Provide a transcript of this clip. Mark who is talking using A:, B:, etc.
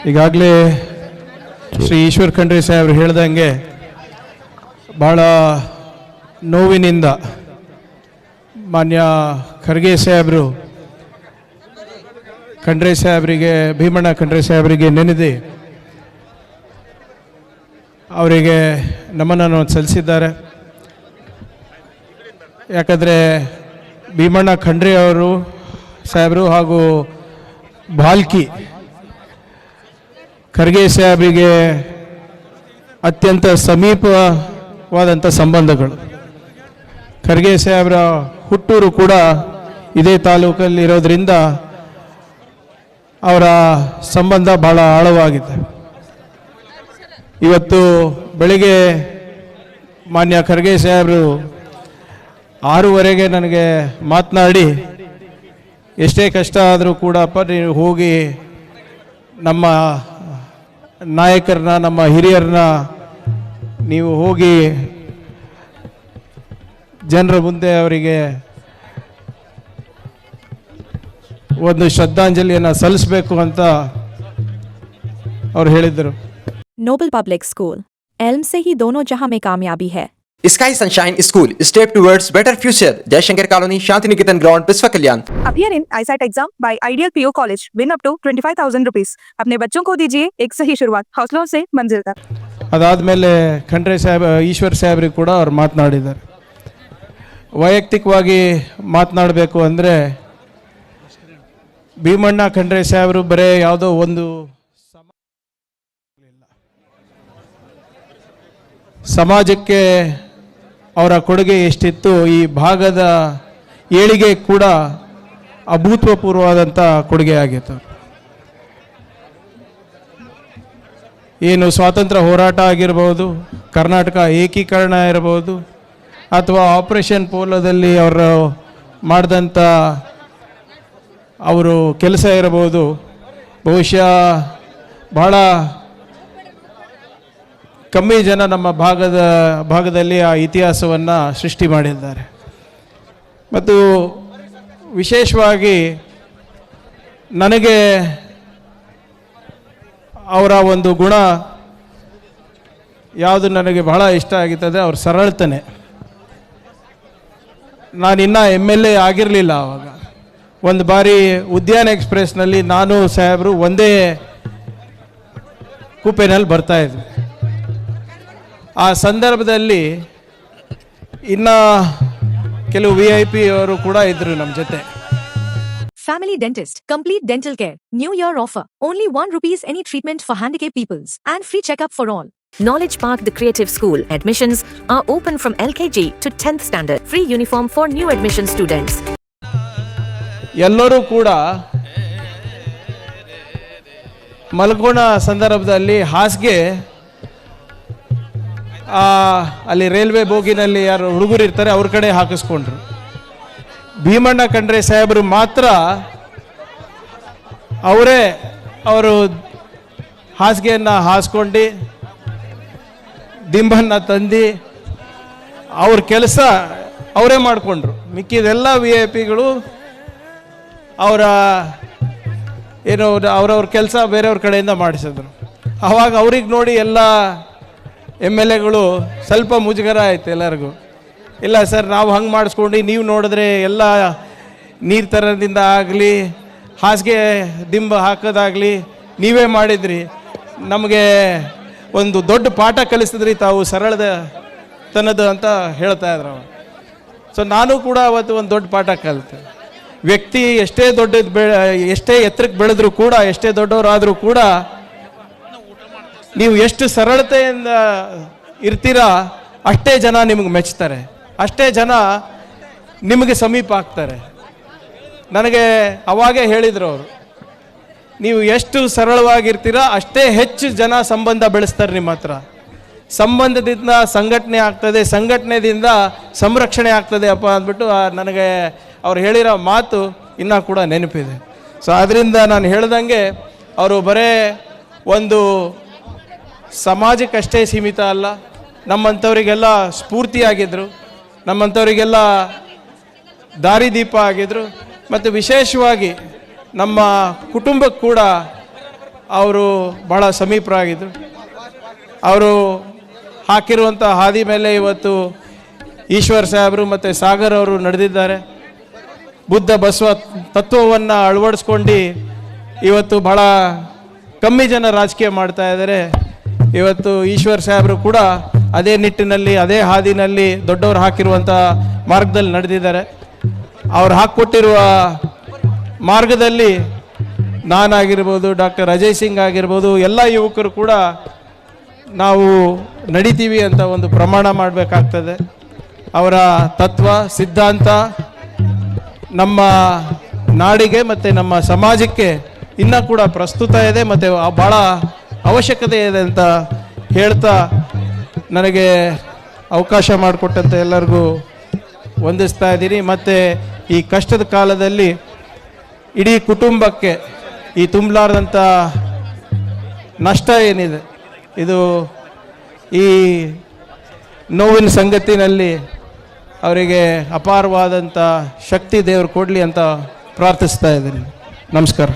A: ಈಗಾಗಲೇ ಶ್ರೀ ಈಶ್ವರ್ ಖಂಡ್ರೆ ಸಾಹೇಬರು ಹೇಳ್ದಂಗೆ ಭಾಳ ನೋವಿನಿಂದ ಮಾನ್ಯ ಖರ್ಗೆ ಸಾಹೇಬರು ಖಂಡ್ರೆ ಸಾಹೇಬರಿಗೆ ಭೀಮಣ್ಣ ಖಂಡ್ರೆ ಸಾಹೇಬರಿಗೆ ನೆನೆದು ಅವರಿಗೆ ನಮನನ್ನು ಸಲ್ಲಿಸಿದ್ದಾರೆ. ಯಾಕಂದರೆ ಭೀಮಣ್ಣ ಖಂಡ್ರೆ ಅವರು ಸಾಹೇಬರು ಹಾಗೂ ಭಾಲ್ಕಿ ಖರ್ಗೆ ಸಾಹೇಬರಿಗೆ ಅತ್ಯಂತ ಸಮೀಪವಾದಂಥ ಸಂಬಂಧಗಳು. ಖರ್ಗೆ ಸಾಹೇಬರ ಹುಟ್ಟೂರು ಕೂಡ ಇದೇ ತಾಲೂಕಲ್ಲಿ ಇರೋದರಿಂದ ಅವರ ಸಂಬಂಧ ಭಾಳ ಆಳವಾಗಿದೆ. ಇವತ್ತು ಬೆಳಿಗ್ಗೆ ಮಾನ್ಯ ಖರ್ಗೆ ಸಾಹೇಬರು 6:30 ನನಗೆ ಮಾತನಾಡಿ, ಎಷ್ಟೇ ಕಷ್ಟ ಆದರೂ ಕೂಡಪ್ಪ ನೀವು ಹೋಗಿ ನಮ್ಮ ನಾಯಕರನ್ನ, ನಮ್ಮ ಹಿರಿಯರನ್ನ ನೀವು ಹೋಗಿ ಜನರ ಮುಂದೆ ಅವರಿಗೆ ಒಂದು ಶ್ರದ್ಧಾಂಜಲಿಯನ್ನು ಸಲ್ಲಿಸಬೇಕು ಅಂತ ಅವ್ರು ಹೇಳಿದರು.
B: नोबल पब्लिक स्कूल एल्म से ही दोनों जहां में कामयाबी है.
C: Sky sunshine school step towards better future. Jaishankar colony, Shanti Niketan ground, Biswa Kalyan.
D: Appear in ISAT exam by Ideal PO College. Win up to 25,000 rupees. अपने बच्चों को दीजिए एक सही शुरुआत. हौसलों से मंजिल तक.
A: ಅದಾದಮೇಲೆ ಖಂಡ್ರೆ ಸಾಹೇಬ್ ಈಶ್ವರ್ ಸಾಹೇಬ್ರಿಗೆ ಕೂಡ ಅವ್ರು ಮಾತನಾಡಿದ್ದಾರೆ. ವೈಯಕ್ತಿಕವಾಗಿ ಮಾತನಾಡಬೇಕು ಅಂದರೆ ಭೀಮಣ್ಣ ಖಂಡ್ರೆ ಸಾಹೇಬರು ಬರೇ ಯಾವುದೋ ಒಂದು ಸಮಾಜಕ್ಕೆ ಅವರ ಕೊಡುಗೆ ಎಷ್ಟಿತ್ತು, ಈ ಭಾಗದ ಏಳಿಗೆ ಕೂಡ ಅಭೂತಪೂರ್ವವಾದಂಥ ಕೊಡುಗೆ ಆಗಿತ್ತು. ಏನು ಸ್ವಾತಂತ್ರ್ಯ ಹೋರಾಟ ಆಗಿರ್ಬೋದು, ಕರ್ನಾಟಕ ಏಕೀಕರಣ ಇರಬಹುದು, ಅಥವಾ ಆಪರೇಷನ್ ಪೋಲೋದಲ್ಲಿ ಅವರು ಮಾಡಿದಂಥ ಅವರು ಕೆಲಸ ಇರಬಹುದು, ಬಹುಶಃ ಬಹಳ ಕಮ್ಮಿ ಜನ ನಮ್ಮ ಭಾಗದಲ್ಲಿ ಆ ಇತಿಹಾಸವನ್ನು ಸೃಷ್ಟಿ ಮಾಡಿದ್ದಾರೆ. ಮತ್ತು ವಿಶೇಷವಾಗಿ ನನಗೆ ಅವರ ಒಂದು ಗುಣ ಯಾವುದು ನನಗೆ ಬಹಳ ಇಷ್ಟ ಆಗಿರ್ತದೆ, ಅವ್ರ ಸರಳತನೆ. ನಾನಿನ್ನೂ MLA ಆಗಿರಲಿಲ್ಲ ಆವಾಗ. ಒಂದು ಬಾರಿ ಉದ್ಯಾನ ಎಕ್ಸ್ಪ್ರೆಸ್ನಲ್ಲಿ ನಾನು ಸಾಹೇಬರು ಒಂದೇ ಕೂಪೆನಲ್ಲಿ ಬರ್ತಾಯಿದ್ವಿ. ಆ ಸಂದರ್ಭದಲ್ಲಿ ಇನ್ನು ಕೆಲವು VIP ಅವರು ಕೂಡ ಇದ್ದರು ನಮ್ಮ ಜೊತೆ.
B: Family Dentist, complete dental care, New Year offer, only 1 rupees any treatment for handicapped peoples and free checkup for all. Knowledge Park The Creative School, admissions are open from LKG to 10th standard, free uniform for new admission students.
A: ಎಲ್ಲರೂ ಕೂಡ ಮಲ್ಗೋಣ ಸಂದರ್ಭದಲ್ಲಿ ಹಾಸಿಗೆ ಅಲ್ಲಿ railway ಬೋಗಿನಲ್ಲಿ ಯಾರು ಹುಡುಗರು ಇರ್ತಾರೆ ಅವ್ರ ಕಡೆ ಹಾಕಿಸ್ಕೊಂಡ್ರು. ಭೀಮಣ್ಣ ಖಂಡ್ರೆ ಸಾಹೇಬರು ಮಾತ್ರ ಅವರು ಹಾಸಿಗೆಯನ್ನು ಹಾಸ್ಕೊಂಡು ದಿಂಬನ್ನು ತಂದು ಅವ್ರ ಕೆಲಸ ಅವರೇ ಮಾಡಿಕೊಂಡ್ರು. ಮಿಕ್ಕಿದೆಲ್ಲ VIPಗಳು ಅವರ ಏನು ಅವ್ರವ್ರ ಕೆಲಸ ಬೇರೆಯವ್ರ ಕಡೆಯಿಂದ ಮಾಡಿಸಿದ್ರು. ಆವಾಗ ಅವ್ರಿಗೆ ನೋಡಿ ಎಲ್ಲ MLAಗಳು ಸ್ವಲ್ಪ ಮುಜುಗರ ಆಯ್ತು ಎಲ್ಲರಿಗೂ. ಇಲ್ಲ ಸರ್, ನಾವು ಹಂಗೆ ಮಾಡಿಸ್ಕೊಂಡು ನೀವು ನೋಡಿದ್ರೆ ಎಲ್ಲ ನೀರು ತರೋದ್ರಿಂದ ಆಗಲಿ, ಹಾಸಿಗೆ ದಿಂಬ ಹಾಕೋದಾಗಲಿ ನೀವೇ ಮಾಡಿದ್ರಿ, ನಮಗೆ ಒಂದು ದೊಡ್ಡ ಪಾಠ ಕಲಿಸಿದ್ರಿ ತಾವು ಸರಳತನದ ಅಂತ ಹೇಳ್ತಾ ಇದ್ರು ಅವ. ಸೊ ನಾನು ಕೂಡ ಅವತ್ತು ಒಂದು ದೊಡ್ಡ ಪಾಠ ಕಲಿತೆ. ವ್ಯಕ್ತಿ ಎಷ್ಟೇ ಎಷ್ಟೇ ಎತ್ತರಕ್ಕೆ ಬೆಳೆದ್ರೂ ಕೂಡ, ಎಷ್ಟೇ ದೊಡ್ಡವರಾದರೂ ಕೂಡ, ನೀವು ಎಷ್ಟು ಸರಳತೆಯಿಂದ ಇರ್ತೀರಾ ಅಷ್ಟೇ ಜನ ನಿಮಗೆ ಮೆಚ್ತಾರೆ, ಅಷ್ಟೇ ಜನ ನಿಮಗೆ ಸಮೀಪ ಆಗ್ತಾರೆ. ನನಗೆ ಅವಾಗೇ ಹೇಳಿದರು ಅವರು, ನೀವು ಎಷ್ಟು ಸರಳವಾಗಿರ್ತೀರಾ ಅಷ್ಟೇ ಹೆಚ್ಚು ಜನ ಸಂಬಂಧ ಬೆಳೆಸ್ತಾರೆ ನಿಮ್ಮ ಹತ್ರ. ಸಂಬಂಧದಿಂದ ಸಂಘಟನೆ ಆಗ್ತದೆ, ಸಂಘಟನೆಯಿಂದ ಸಂರಕ್ಷಣೆ ಆಗ್ತದೆ ಅಪ್ಪ ಅಂದ್ಬಿಟ್ಟು ನನಗೆ ಅವ್ರು ಹೇಳಿರೋ ಮಾತು ಇನ್ನೂ ಕೂಡ ನೆನಪಿದೆ. ಸೊ ಅದರಿಂದ ನಾನು ಹೇಳ್ದಂಗೆ ಅವರು ಬರೇ ಒಂದು ಸಮಾಜಕ್ಕಷ್ಟೇ ಸೀಮಿತ ಅಲ್ಲ, ನಮ್ಮಂಥವರಿಗೆಲ್ಲ ಸ್ಫೂರ್ತಿಯಾಗಿದ್ದರು, ನಮ್ಮಂಥವರಿಗೆಲ್ಲ ದಾರಿದೀಪ ಆಗಿದ್ದರು. ಮತ್ತು ವಿಶೇಷವಾಗಿ ನಮ್ಮ ಕುಟುಂಬಕ್ಕೆ ಕೂಡ ಅವರು ಭಾಳ ಸಮೀಪರಾಗಿದ್ದರು. ಅವರು ಹಾಕಿರುವಂಥ ಹಾದಿ ಮೇಲೆ ಇವತ್ತು ಈಶ್ವರ್ ಸಾಹೇಬರು ಮತ್ತು ಸಾಗರ್ ಅವರು ನಡೆದಿದ್ದಾರೆ. ಬುದ್ಧ ಬಸವ ತತ್ವವನ್ನು ಅಳವಡಿಸ್ಕೊಂಡು ಇವತ್ತು ಭಾಳ ಕಮ್ಮಿ ಜನ ರಾಜಕೀಯ ಮಾಡ್ತಾ ಇದ್ದಾರೆ. ಇವತ್ತು ಈಶ್ವರ್ ಸಾಹೇಬರು ಕೂಡ ಅದೇ ನಿಟ್ಟಿನಲ್ಲಿ ಅದೇ ಹಾದಿನಲ್ಲಿ ದೊಡ್ಡವರು ಹಾಕಿರುವಂಥ ಮಾರ್ಗದಲ್ಲಿ ನಡೆದಿದ್ದಾರೆ. ಅವ್ರು ಹಾಕ್ಕೊಟ್ಟಿರುವ ಮಾರ್ಗದಲ್ಲಿ ನಾನಾಗಿರ್ಬೋದು, ಡಾಕ್ಟರ್ ಅಜಯ್ ಸಿಂಗ್ ಆಗಿರ್ಬೋದು, ಎಲ್ಲ ಯುವಕರು ಕೂಡ ನಾವು ನಡಿತೀವಿ ಅಂತ ಒಂದು ಪ್ರಮಾಣ ಮಾಡಬೇಕಾಗ್ತದೆ. ಅವರ ತತ್ವ ಸಿದ್ಧಾಂತ ನಮ್ಮ ನಾಡಿಗೆ ಮತ್ತು ನಮ್ಮ ಸಮಾಜಕ್ಕೆ ಇನ್ನೂ ಕೂಡ ಪ್ರಸ್ತುತ ಇದೆ ಮತ್ತು ಭಾಳ ಅವಶ್ಯಕತೆ ಇದೆ ಅಂತ ಹೇಳ್ತಾ ನನಗೆ ಅವಕಾಶ ಮಾಡಿಕೊಟ್ಟಂಥ ಎಲ್ಲರಿಗೂ ವಂದಿಸ್ತಾ ಇದ್ದೀನಿ. ಮತ್ತು ಈ ಕಷ್ಟದ ಕಾಲದಲ್ಲಿ ಇಡೀ ಕುಟುಂಬಕ್ಕೆ ಈ ತುಂಬಲಾರ್ದಂಥ ನಷ್ಟ ಏನಿದೆ, ಇದು ಈ ನೋವಿನ ಸಂಗತಿನಲ್ಲಿ ಅವರಿಗೆ ಅಪಾರವಾದಂಥ ಶಕ್ತಿ ದೇವರು ಕೊಡಲಿ ಅಂತ ಪ್ರಾರ್ಥಿಸ್ತಾ ಇದ್ದೀನಿ. ನಮಸ್ಕಾರ.